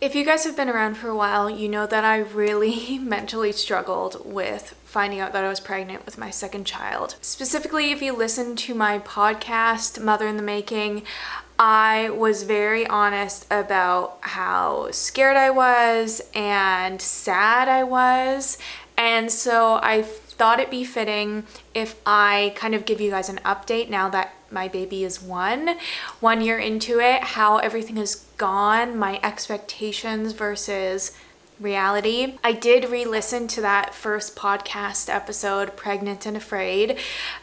If you guys have been around for a while, you know that I really mentally struggled with finding out that I was pregnant with my second child. Specifically, if you listen to my podcast, Mother in the Making, I was very honest about how scared I was and sad I was. And so I thought it'd be fitting if I kind of give you guys an update now that my baby is one year into it, how everything has gone, my expectations versus reality. I did re-listen to that first podcast episode, Pregnant and Afraid,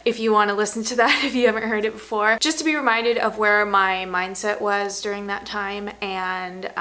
if you want to listen to that if you haven't heard it before, just to be reminded of where my mindset was during that time and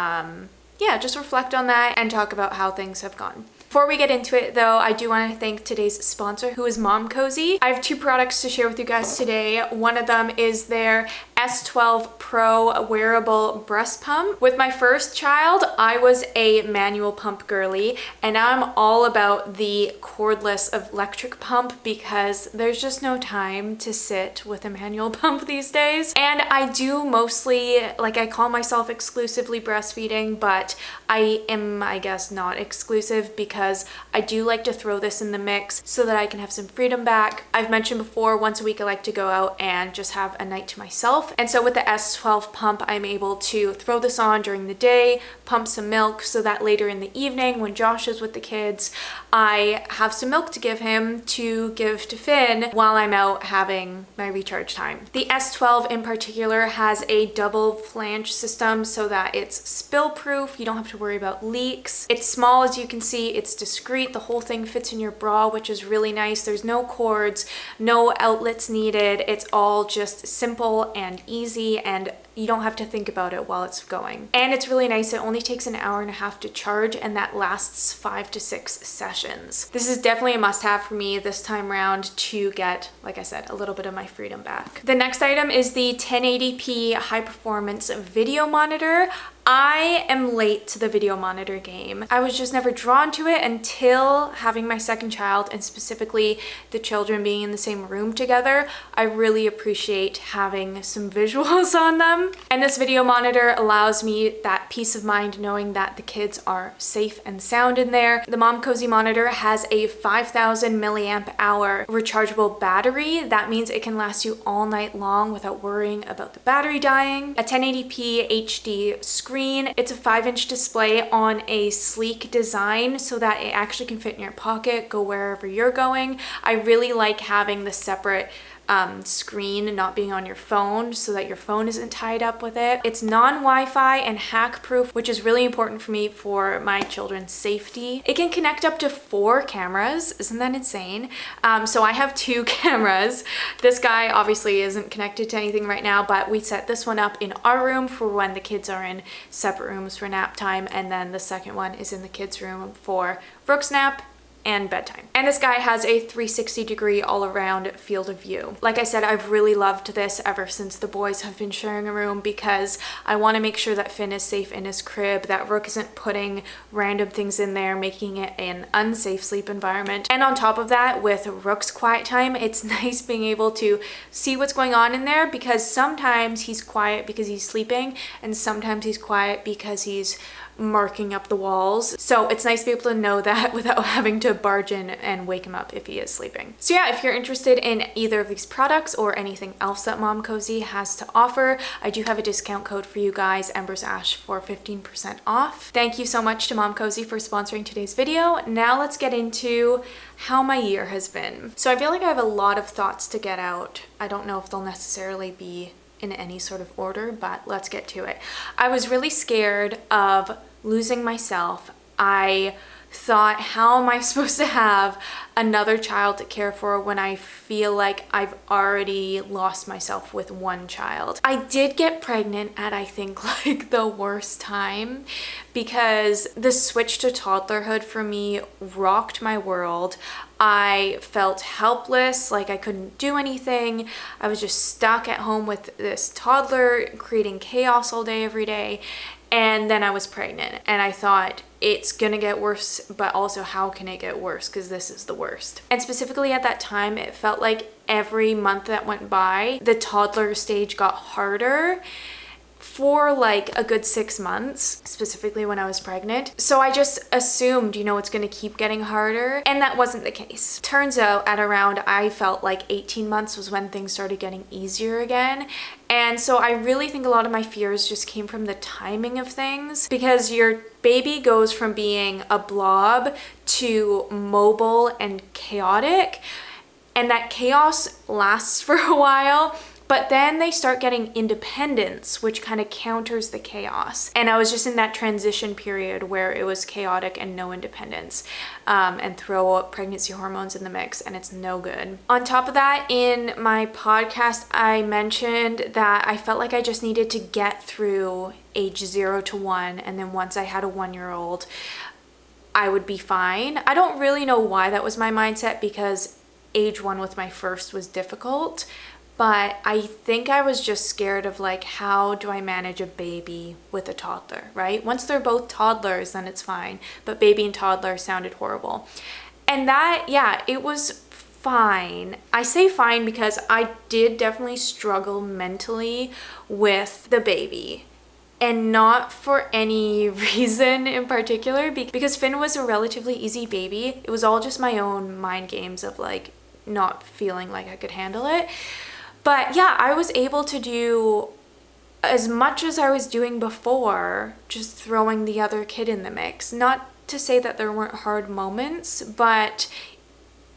just reflect on that and talk about how things have gone. Before we get into it though, I do want to thank today's sponsor, who is Momcozy. I have two products to share with you guys today. One of them is their S12 Pro wearable breast pump. With my first child, I was a manual pump girly, and now I'm all about the cordless electric pump because there's just no time to sit with a manual pump these days. And I do mostly, I call myself exclusively breastfeeding, but I am, I guess, not exclusive because I do like to throw this in the mix so that I can have some freedom back. I've mentioned before, once a week I like to go out and just have a night to myself. And so with the S12 pump, I'm able to throw this on during the day, pump some milk so that later in the evening when Josh is with the kids, I have some milk to give him to give to Finn while I'm out having my recharge time. The S12 in particular has a double flange system so that it's spill proof. You don't have to worry about leaks. It's small, as you can see. It's discreet. The whole thing fits in your bra, which is really nice. There's no cords, no outlets needed. It's all just simple and easy, and you don't have to think about it while it's going. And it's really nice. It only takes an hour and a half to charge, and that lasts 5 to 6 sessions. This is definitely a must-have for me this time around to get, like I said, a little bit of my freedom back. The next item is the 1080p high performance video monitor. I am late to the video monitor game. I was just never drawn to it until having my second child, and specifically the children being in the same room together. I really appreciate having some visuals on them. And this video monitor allows me that peace of mind knowing that the kids are safe and sound in there. The Momcozy monitor has a 5,000 milliamp hour rechargeable battery. That means it can last you all night long without worrying about the battery dying. A 1080p HD screen. It's a 5-inch display on a sleek design so that it actually can fit in your pocket, go wherever you're going. I really like having the separate screen not being on your phone so that your phone isn't tied up with it. It's non-Wi-Fi and hack proof, which is really important for me for my children's safety. It can connect up to 4 cameras. Isn't that insane? So I have 2 cameras. This guy obviously isn't connected to anything right now, but we set this one up in our room for when the kids are in separate rooms for nap time, and then the second one is in the kids' room for Brooke's nap and bedtime. And this guy has a 360-degree all-around field of view. Like I said, I've really loved this ever since the boys have been sharing a room because I want to make sure that Finn is safe in his crib, that Rook isn't putting random things in there, making it an unsafe sleep environment. And on top of that, with Rook's quiet time, it's nice being able to see what's going on in there because sometimes he's quiet because he's sleeping and sometimes he's quiet because he's marking up the walls. So it's nice to be able to know that without having to barge in and wake him up if he is sleeping. So yeah, if you're interested in either of these products or anything else that Momcozy has to offer, I do have a discount code for you guys, Embers Ash, for 15% off. Thank you so much to Momcozy for sponsoring today's video. Now let's get into how my year has been. So I feel like I have a lot of thoughts to get out. I don't know if they'll necessarily be in any sort of order, but let's get to it. I was really scared of losing myself. I thought, how am I supposed to have another child to care for when I feel like I've already lost myself with one child? I did get pregnant at, I think, like the worst time because the switch to toddlerhood for me rocked my world. I felt helpless, like I couldn't do anything. I was just stuck at home with this toddler, creating chaos all day, every day. And then I was pregnant and I thought, it's gonna get worse, but also how can it get worse? Because this is the worst. And specifically at that time, it felt like every month that went by, the toddler stage got harder for like a good 6 months, specifically when I was pregnant. So I just assumed, it's going to keep getting harder. And that wasn't the case. Turns out at around, I felt like 18 months was when things started getting easier again. And so I really think a lot of my fears just came from the timing of things, because your baby goes from being a blob to mobile and chaotic. And that chaos lasts for a while. But then they start getting independence, which kind of counters the chaos. And I was just in that transition period where it was chaotic and no independence, and throw pregnancy hormones in the mix, and it's no good. On top of that, in my podcast, I mentioned that I felt like I just needed to get through age 0 to 1. And then once I had a 1-year-old, I would be fine. I don't really know why that was my mindset, because age 1 with my first was difficult. But I think I was just scared of like, how do I manage a baby with a toddler, right? Once they're both toddlers, then it's fine. But baby and toddler sounded horrible. And that, yeah, it was fine. I say fine because I did definitely struggle mentally with the baby. And not for any reason in particular, because Finn was a relatively easy baby. It was all just my own mind games of like not feeling like I could handle it. But yeah, I was able to do as much as I was doing before, just throwing the other kid in the mix. Not to say that there weren't hard moments, but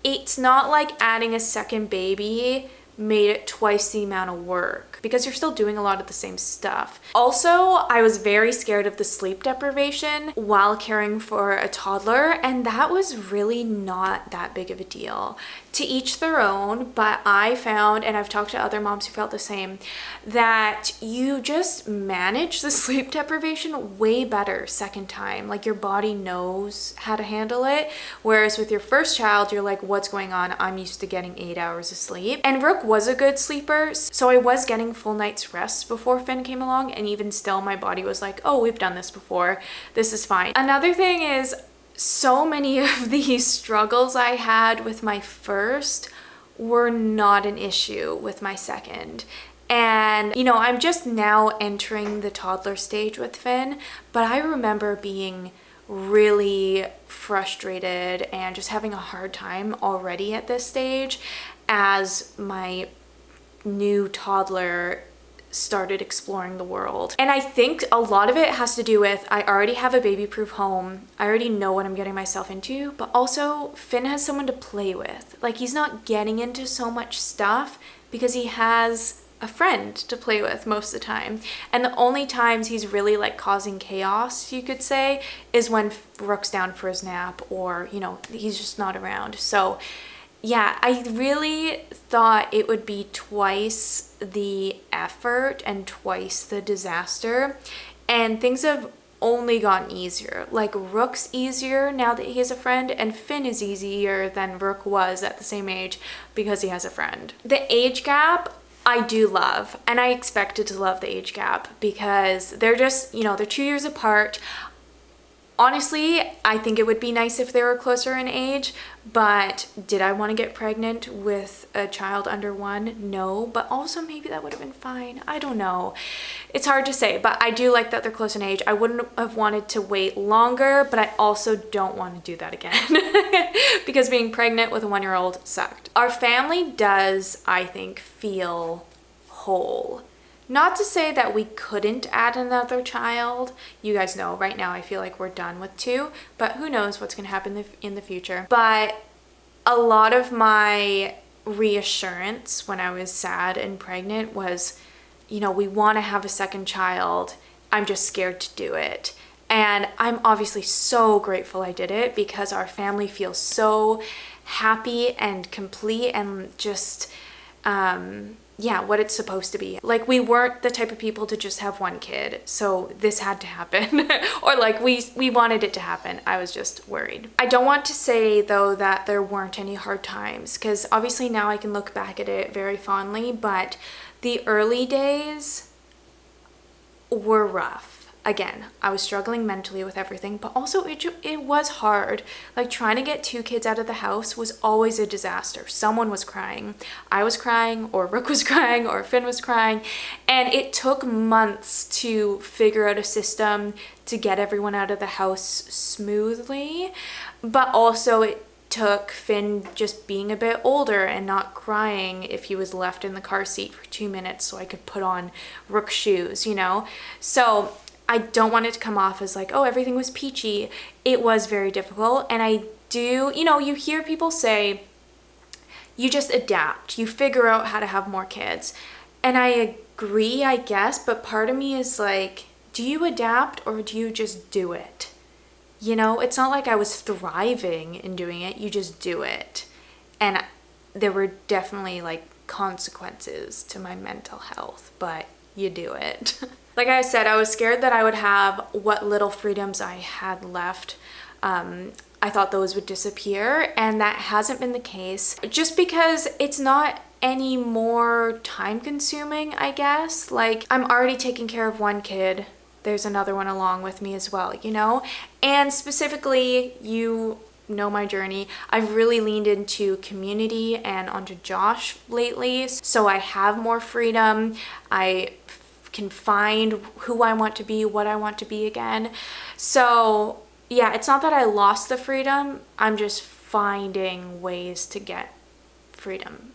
it's not like adding a second baby made it twice the amount of work, because you're still doing a lot of the same stuff. Also, I was very scared of the sleep deprivation while caring for a toddler, and that was really not that big of a deal. To each their own, but I found, and I've talked to other moms who felt the same, that you just manage the sleep deprivation way better second time. Like your body knows how to handle it. Whereas with your first child, you're like, what's going on? I'm used to getting 8 hours of sleep. And Rook was a good sleeper, so I was getting full night's rest before Finn came along, and even still my body was like, oh, we've done this before. This is fine. Another thing is, so many of the struggles I had with my first were not an issue with my second. And, I'm just now entering the toddler stage with Finn, but I remember being really frustrated and just having a hard time already at this stage as my new toddler started exploring the world. And I think a lot of it has to do with, I already have a baby-proof home. I already know what I'm getting myself into, but also Finn has someone to play with. Like, he's not getting into so much stuff because he has a friend to play with most of the time. And the only times he's really like causing chaos, you could say, is when Rook's down for his nap, or, he's just not around. So yeah, I really thought it would be twice the effort and twice the disaster. And things have only gotten easier. Like, Rook's easier now that he has a friend, and Finn is easier than Rook was at the same age because he has a friend. The age gap, I do love, and I expected to love the age gap because they're just, they're 2 years apart. Honestly, I think it would be nice if they were closer in age, but did I want to get pregnant with a child under 1? No, but also maybe that would have been fine. I don't know. It's hard to say, but I do like that they're close in age. I wouldn't have wanted to wait longer, but I also don't want to do that again because being pregnant with a 1-year-old sucked. Our family does, I think, feel whole. Not to say that we couldn't add another child. You guys know right now I feel like we're done with 2, but who knows what's going to happen in the future. But a lot of my reassurance when I was sad and pregnant was, we want to have a second child. I'm just scared to do it. And I'm obviously so grateful I did it because our family feels so happy and complete and just, what it's supposed to be. Like, we weren't the type of people to just have one kid, so this had to happen. Or like, we wanted it to happen. I was just worried. I don't want to say though that there weren't any hard times, because obviously now I can look back at it very fondly, but the early days were rough. again, I was struggling mentally with everything, but also it was hard. Like trying to get 2 kids out of the house was always a disaster. Someone was crying. I was crying, or Rook was crying, or Finn was crying. And it took months to figure out a system to get everyone out of the house smoothly. But also it took Finn just being a bit older and not crying if he was left in the car seat for 2 minutes so I could put on Rook's shoes, you know? So I don't want it to come off as like, oh, everything was peachy. It was very difficult. And I do, you know, you hear people say, you just adapt. You figure out how to have more kids. And I agree, I guess, but part of me is like, do you adapt or do you just do it? You know, it's not like I was thriving in doing it. You just do it. And there were definitely like consequences to my mental health, but you do it. Like I said, I was scared that I would have what little freedoms I had left. I thought those would disappear, and that hasn't been the case. Just because it's not any more time consuming, I guess. Like I'm already taking care of one kid. There's another one along with me as well, you know? And specifically, you know my journey. I've really leaned into community and onto Josh lately. So I have more freedom. I can find who I want to be, what I want to be again. So yeah, it's not that I lost the freedom. I'm just finding ways to get freedom.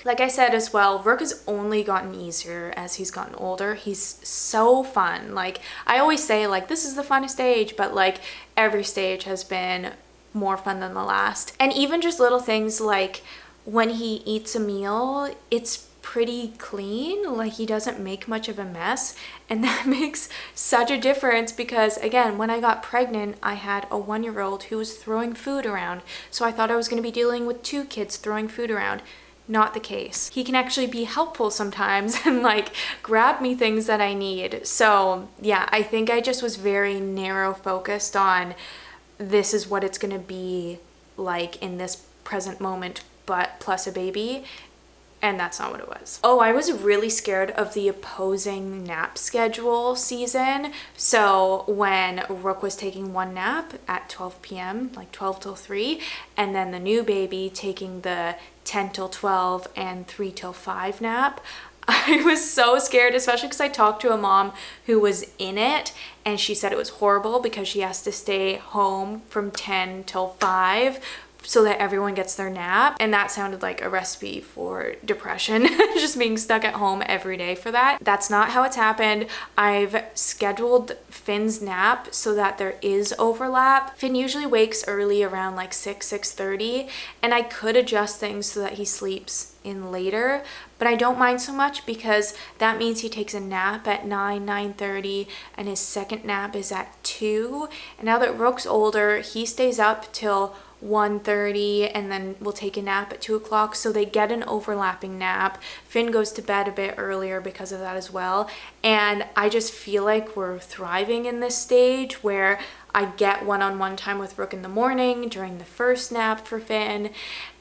Like I said as well, Rook has only gotten easier as he's gotten older. He's so fun. Like I always say, like, this is the funnest age, but like every stage has been more fun than the last. And even just little things like when he eats a meal, it's pretty clean. Like he doesn't make much of a mess. And that makes such a difference because again, when I got pregnant, I had a 1-year-old who was throwing food around. So I thought I was going to be dealing with 2 kids throwing food around. Not the case. He can actually be helpful sometimes and like grab me things that I need. So yeah, I think I just was very narrow focused on this is what it's gonna be like in this present moment, but plus a baby. And that's not what it was. Oh, I was really scared of the opposing nap schedule season. So when Rook was taking 1 nap at 12 p.m., like 12 till 3, and then the new baby taking the 10 till 12 and 3 till 5 nap, I was so scared, especially because I talked to a mom who was in it and she said it was horrible because she has to stay home from 10 till 5 so that everyone gets their nap. And that sounded like a recipe for depression, just being stuck at home every day for that. That's not how it's happened. I've scheduled Finn's nap so that there is overlap. Finn usually wakes early around like 6:30, and I could adjust things so that he sleeps in later, but I don't mind so much because that means he takes a nap at 9:30, and his second nap is at 2. And now that Rook's older, he stays up till 1:30 and then we'll take a nap at 2 o'clock, so they get an overlapping nap. Finn goes to bed a bit earlier because of that as well, and I just feel like we're thriving in this stage where I get one-on-one time with Rook in the morning during the first nap for Finn,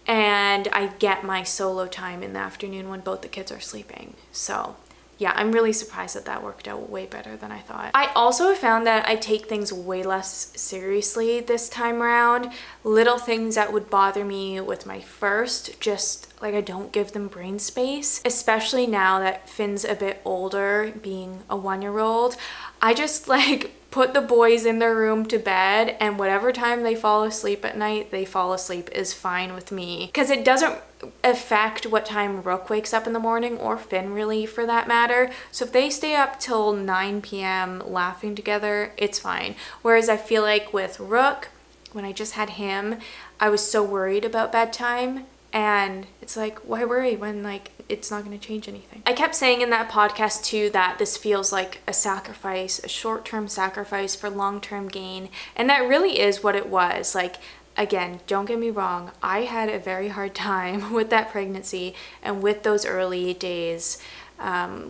and I get my solo time in the afternoon when both the kids are sleeping. So yeah, I'm really surprised that worked out way better than I thought. I also found that I take things way less seriously this time around. Little things that would bother me with my first, just like I don't give them brain space, especially now that Finn's a bit older, being a 1-year-old. I just like put the boys in their room to bed, and whatever time they fall asleep at night, they fall asleep is fine with me. Because it doesn't affect what time Rook wakes up in the morning, or Finn really for that matter. So if they stay up till 9 p.m. laughing together, it's fine. Whereas I feel like with Rook, when I just had him, I was so worried about bedtime. And it's like, why worry when like it's not going to change anything? I kept saying in that podcast too that this feels like a sacrifice, a short-term sacrifice for long-term gain. And that really is what it was. Like, again, don't get me wrong, I had a very hard time with that pregnancy and with those early days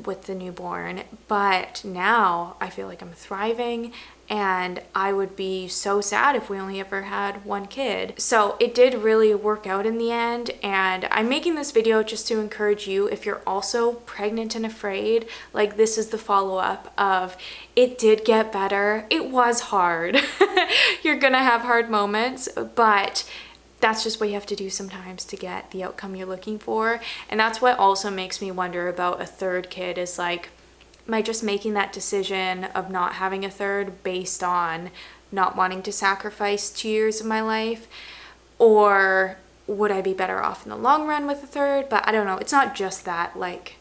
with the newborn. But now I feel like I'm thriving and I would be so sad if we only ever had one kid. So it did really work out in the end, and I'm making this video just to encourage you if you're also pregnant and afraid. Like, this is the follow-up of it did get better. It was hard. You're gonna have hard moments, but that's just what you have to do sometimes to get the outcome you're looking for. And that's what also makes me wonder about a third kid, is like, am I just making that decision of not having a third based on not wanting to sacrifice 2 years of my life? Or would I be better off in the long run with a third? But I don't know. It's not just that. Like,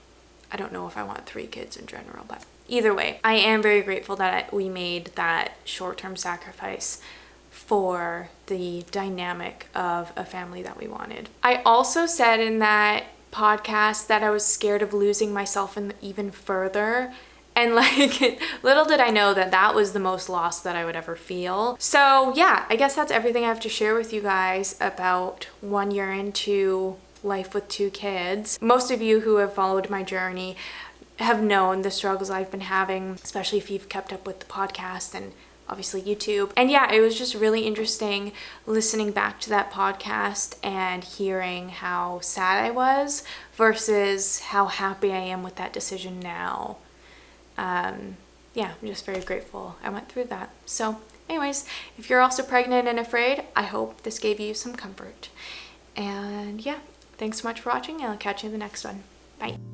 I don't know if I want 3 kids in general, but either way, I am very grateful that we made that short-term sacrifice for the dynamic of a family that we wanted. I also said in that podcast that I was scared of losing myself even further, and like, little did I know that that was the most loss that I would ever feel. So yeah, I guess that's everything I have to share with you guys about 1 year into life with 2 kids. Most of you who have followed my journey have known the struggles I've been having, especially if you've kept up with the podcast and obviously YouTube. And yeah, it was just really interesting listening back to that podcast and hearing how sad I was versus how happy I am with that decision now. Yeah, I'm just very grateful I went through that. So anyways, if you're also pregnant and afraid, I hope this gave you some comfort. And yeah, thanks so much for watching, and I'll catch you in the next one. Bye.